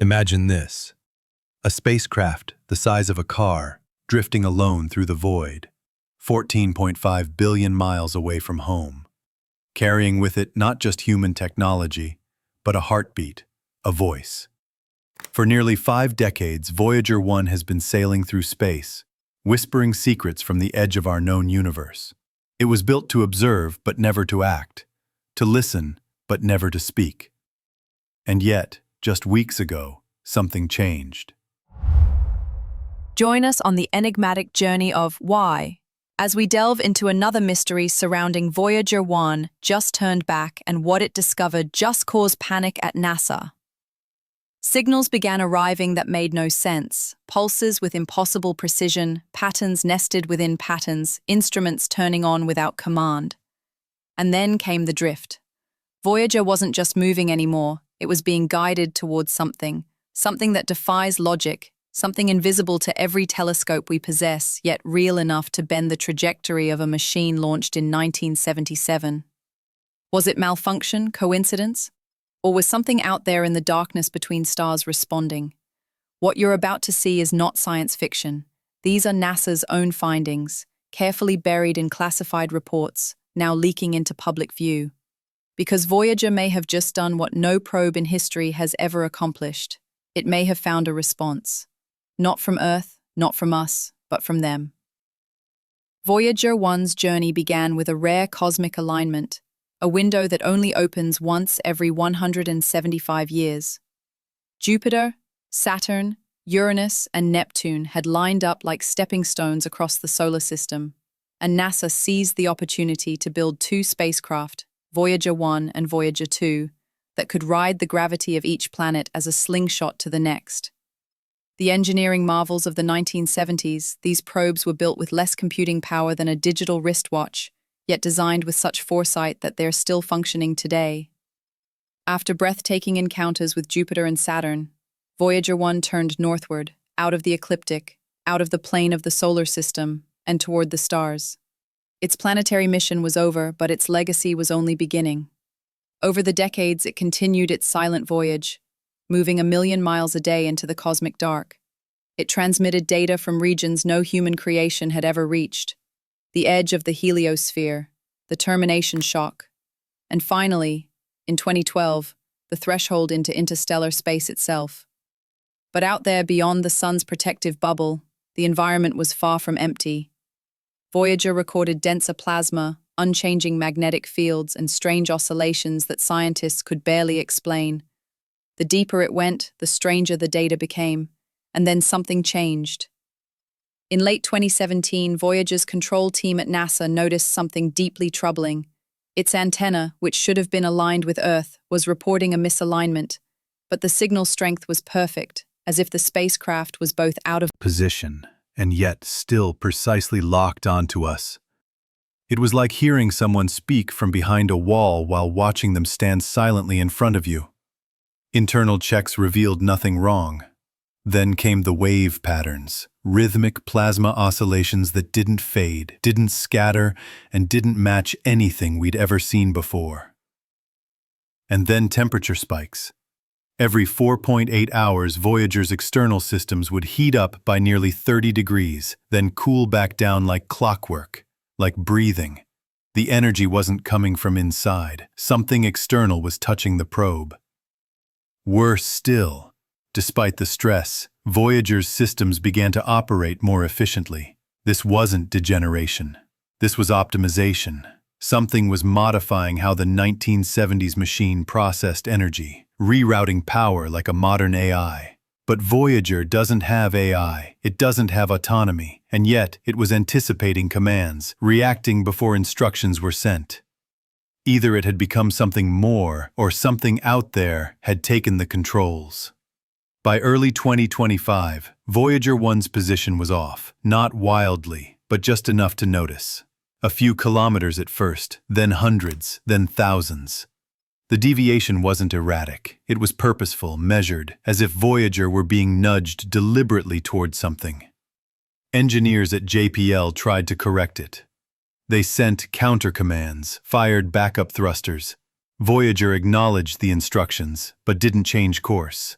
Imagine this: a spacecraft the size of a car, drifting alone through the void, 14.5 billion miles away from home, carrying with it not just human technology, but a heartbeat, a voice. For nearly 5 decades, Voyager 1 has been sailing through space, whispering secrets from the edge of our known universe. It was built to observe, but never to act, to listen, but never to speak. And yet, just weeks ago, something changed. Join us on the enigmatic journey of why, as we delve into another mystery surrounding Voyager 1 just turned back and what it discovered just caused panic at NASA. Signals began arriving that made no sense, pulses with impossible precision, patterns nested within patterns, instruments turning on without command. And then came the drift. Voyager wasn't just moving anymore, it was being guided towards something that defies logic, something invisible to every telescope we possess, yet real enough to bend the trajectory of a machine launched in 1977. Was it malfunction, coincidence? Or was something out there in the darkness between stars responding? What you're about to see is not science fiction. These are NASA's own findings, carefully buried in classified reports, now leaking into public view. Because Voyager may have just done what no probe in history has ever accomplished. It may have found a response. Not from Earth, not from us, but from them. Voyager 1's journey began with a rare cosmic alignment, a window that only opens once every 175 years. Jupiter, Saturn, Uranus, and Neptune had lined up like stepping stones across the solar system, and NASA seized the opportunity to build 2 spacecraft, Voyager 1 and Voyager 2, that could ride the gravity of each planet as a slingshot to the next. The engineering marvels of the 1970s, these probes were built with less computing power than a digital wristwatch, yet designed with such foresight that they're still functioning today. After breathtaking encounters with Jupiter and Saturn, Voyager 1 turned northward, out of the ecliptic, out of the plane of the solar system, and toward the stars. Its planetary mission was over, but its legacy was only beginning. Over the decades, it continued its silent voyage, moving 1 million miles a day into the cosmic dark. It transmitted data from regions no human creation had ever reached, the edge of the heliosphere, the termination shock, and finally, in 2012, the threshold into interstellar space itself. But out there beyond the sun's protective bubble, the environment was far from empty. Voyager recorded denser plasma, unchanging magnetic fields, and strange oscillations that scientists could barely explain. The deeper it went, the stranger the data became, and then something changed. In late 2017, Voyager's control team at NASA noticed something deeply troubling. Its antenna, which should have been aligned with Earth, was reporting a misalignment, but the signal strength was perfect, as if the spacecraft was both out of Position, and yet still precisely locked onto us. It was like hearing someone speak from behind a wall while watching them stand silently in front of you. Internal checks revealed nothing wrong. Then came the wave patterns, rhythmic plasma oscillations that didn't fade, didn't scatter, and didn't match anything we'd ever seen before. And then temperature spikes. Every 4.8 hours, Voyager's external systems would heat up by nearly 30 degrees, then cool back down like clockwork, like breathing. The energy wasn't coming from inside. Something external was touching the probe. Worse still, despite the stress, Voyager's systems began to operate more efficiently. This wasn't degeneration. This was optimization. Something was modifying how the 1970s machine processed energy, rerouting power like a modern AI. But Voyager doesn't have AI, it doesn't have autonomy, and yet it was anticipating commands, reacting before instructions were sent. Either it had become something more, or something out there had taken the controls. By early 2025, Voyager 1's position was off, not wildly, but just enough to notice. A few kilometers at first, then hundreds, then thousands. The deviation wasn't erratic. It was purposeful, measured, as if Voyager were being nudged deliberately toward something. Engineers at JPL tried to correct it. They sent counter-commands, fired backup thrusters. Voyager acknowledged the instructions, but didn't change course.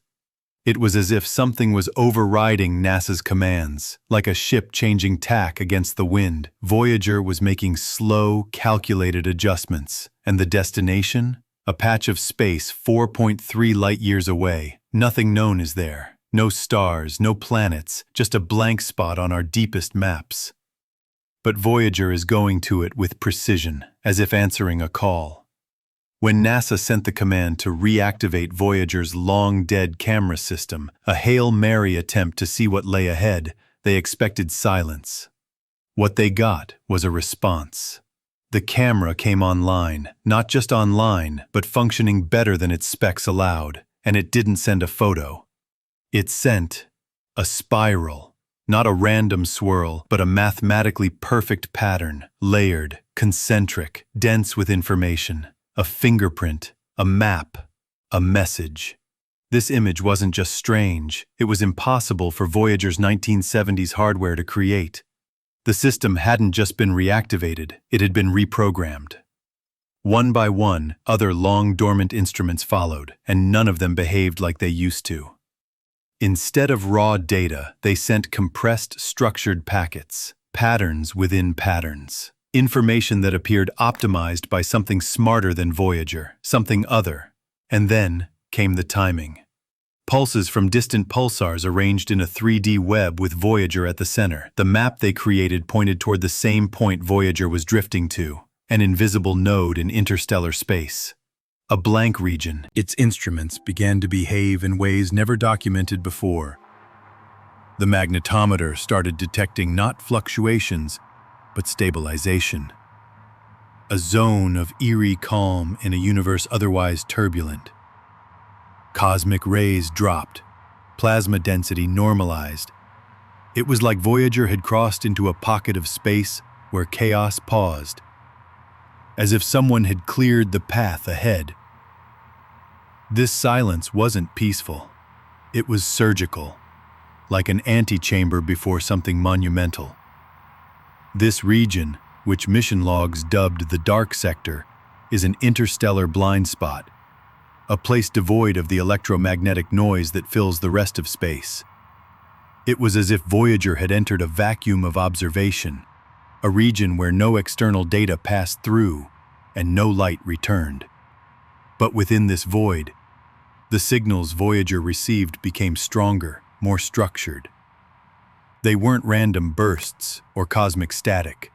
It was as if something was overriding NASA's commands, like a ship changing tack against the wind. Voyager was making slow, calculated adjustments, and the destination? A patch of space 4.3 light-years away. Nothing known is there. No stars, no planets, just a blank spot on our deepest maps. But Voyager is going to it with precision, as if answering a call. When NASA sent the command to reactivate Voyager's long-dead camera system, a Hail Mary attempt to see what lay ahead, they expected silence. What they got was a response. The camera came online, not just online, but functioning better than its specs allowed, and it didn't send a photo. It sent a spiral, not a random swirl, but a mathematically perfect pattern, layered, concentric, dense with information. A fingerprint, a map, a message. This image wasn't just strange, it was impossible for Voyager's 1970s hardware to create. The system hadn't just been reactivated, it had been reprogrammed. One by one, other long-dormant instruments followed, and none of them behaved like they used to. Instead of raw data, they sent compressed, structured packets, patterns within patterns. Information that appeared optimized by something smarter than Voyager, something other. And then came the timing. Pulses from distant pulsars arranged in a 3D web with Voyager at the center. The map they created pointed toward the same point Voyager was drifting to, an invisible node in interstellar space. A blank region. Its instruments began to behave in ways never documented before. The magnetometer started detecting not fluctuations, but stabilization. A zone of eerie calm in a universe otherwise turbulent. Cosmic rays dropped, plasma density normalized. It was like Voyager had crossed into a pocket of space where chaos paused, as if someone had cleared the path ahead. This silence wasn't peaceful. It was surgical, like an antechamber before something monumental. This region, which mission logs dubbed the Dark Sector, is an interstellar blind spot, a place devoid of the electromagnetic noise that fills the rest of space. It was as if Voyager had entered a vacuum of observation, a region where no external data passed through and no light returned. But within this void, the signals Voyager received became stronger, more structured. They weren't random bursts or cosmic static.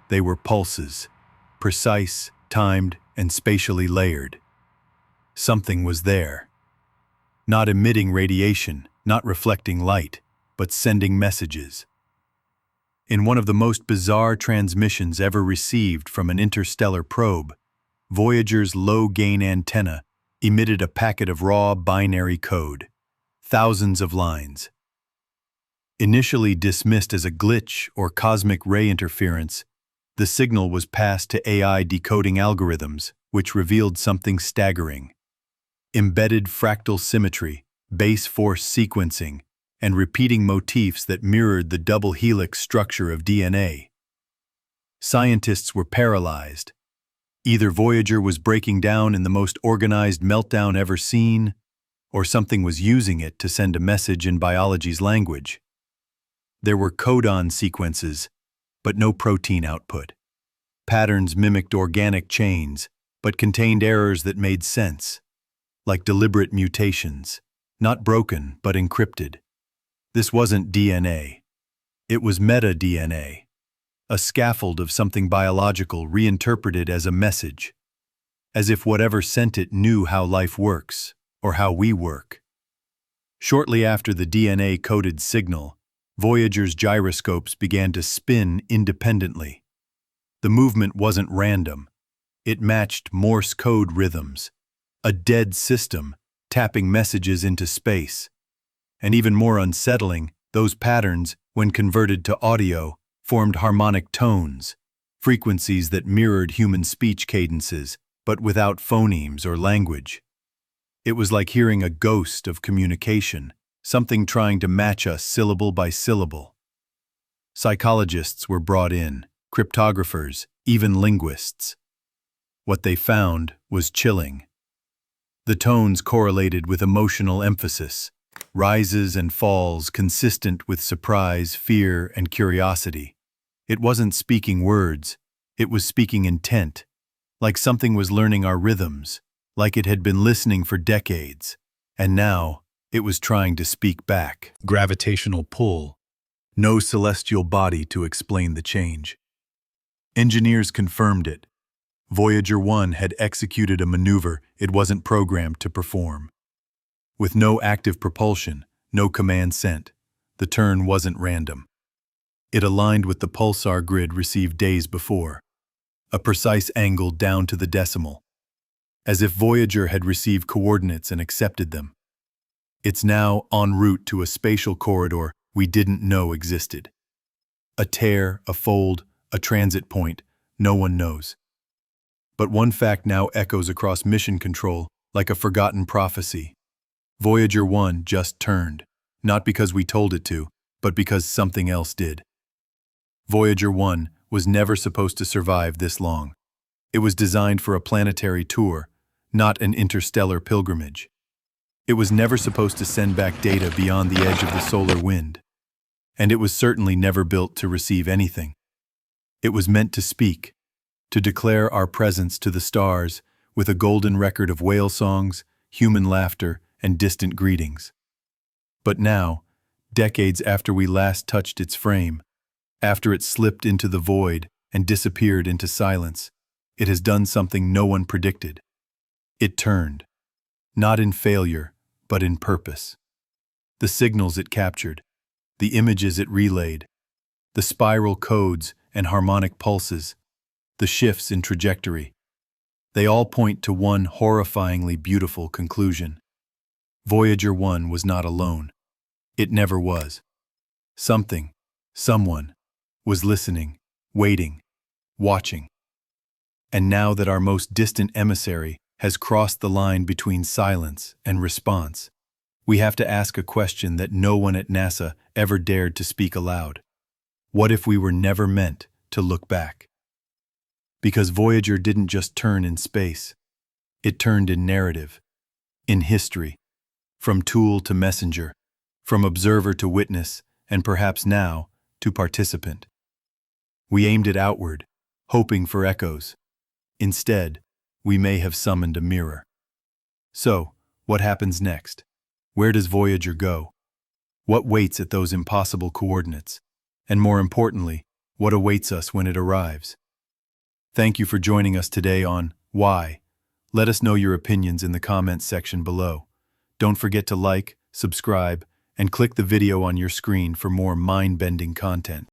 They were pulses, precise, timed, and spatially layered. Something was there. Not emitting radiation, not reflecting light, but sending messages. In one of the most bizarre transmissions ever received from an interstellar probe, Voyager's low-gain antenna emitted a packet of raw binary code, thousands of lines. Initially dismissed as a glitch or cosmic ray interference, the signal was passed to AI decoding algorithms, which revealed something staggering. Embedded fractal symmetry, base force sequencing, and repeating motifs that mirrored the double helix structure of DNA. Scientists were paralyzed. Either Voyager was breaking down in the most organized meltdown ever seen, or something was using it to send a message in biology's language. There were codon sequences, but no protein output. Patterns mimicked organic chains, but contained errors that made sense, like deliberate mutations, not broken but encrypted. This wasn't DNA. It was meta-DNA, a scaffold of something biological reinterpreted as a message, as if whatever sent it knew how life works, or how we work. Shortly after the DNA-coded signal, Voyager's gyroscopes began to spin independently. The movement wasn't random. It matched Morse code rhythms, a dead system tapping messages into space. And even more unsettling, those patterns, when converted to audio, formed harmonic tones, frequencies that mirrored human speech cadences, but without phonemes or language. It was like hearing a ghost of communication, something trying to match us syllable by syllable. Psychologists were brought in, cryptographers, even linguists. What they found was chilling. The tones correlated with emotional emphasis, Rises and falls consistent with surprise, fear, and curiosity. It wasn't speaking words, it was speaking intent, like something was learning our rhythms, like it had been listening for decades, and now it was trying to speak back. Gravitational pull. No celestial body to explain the change. Engineers confirmed it. Voyager 1 had executed a maneuver it wasn't programmed to perform. With no active propulsion, no command sent, the turn wasn't random. It aligned with the pulsar grid received days before, a precise angle down to the decimal, as if Voyager had received coordinates and accepted them. It's now en route to a spatial corridor we didn't know existed. A tear, a fold, a transit point, no one knows. But one fact now echoes across mission control like a forgotten prophecy. Voyager 1 just turned, not because we told it to, but because something else did. Voyager 1 was never supposed to survive this long. It was designed for a planetary tour, not an interstellar pilgrimage. It was never supposed to send back data beyond the edge of the solar wind. And it was certainly never built to receive anything. It was meant to speak, to declare our presence to the stars with a golden record of whale songs, human laughter, and distant greetings. But now, decades after we last touched its frame, after it slipped into the void and disappeared into silence, it has done something no one predicted. It turned, not in failure, but in purpose. The signals it captured, the images it relayed, the spiral codes and harmonic pulses, the shifts in trajectory, they all point to one horrifyingly beautiful conclusion. Voyager 1 was not alone. It never was. Something, someone, was listening, waiting, watching. And now that our most distant emissary has crossed the line between silence and response, we have to ask a question that no one at NASA ever dared to speak aloud. What if we were never meant to look back? Because Voyager didn't just turn in space. It turned in narrative, in history, from tool to messenger, from observer to witness, and perhaps now to participant. We aimed it outward, hoping for echoes. Instead, we may have summoned a mirror. So, what happens next? Where does Voyager go? What waits at those impossible coordinates? And more importantly, what awaits us when it arrives? Thank you for joining us today on Why. Let us know your opinions in the comments section below. Don't forget to like, subscribe, and click the video on your screen for more mind-bending content.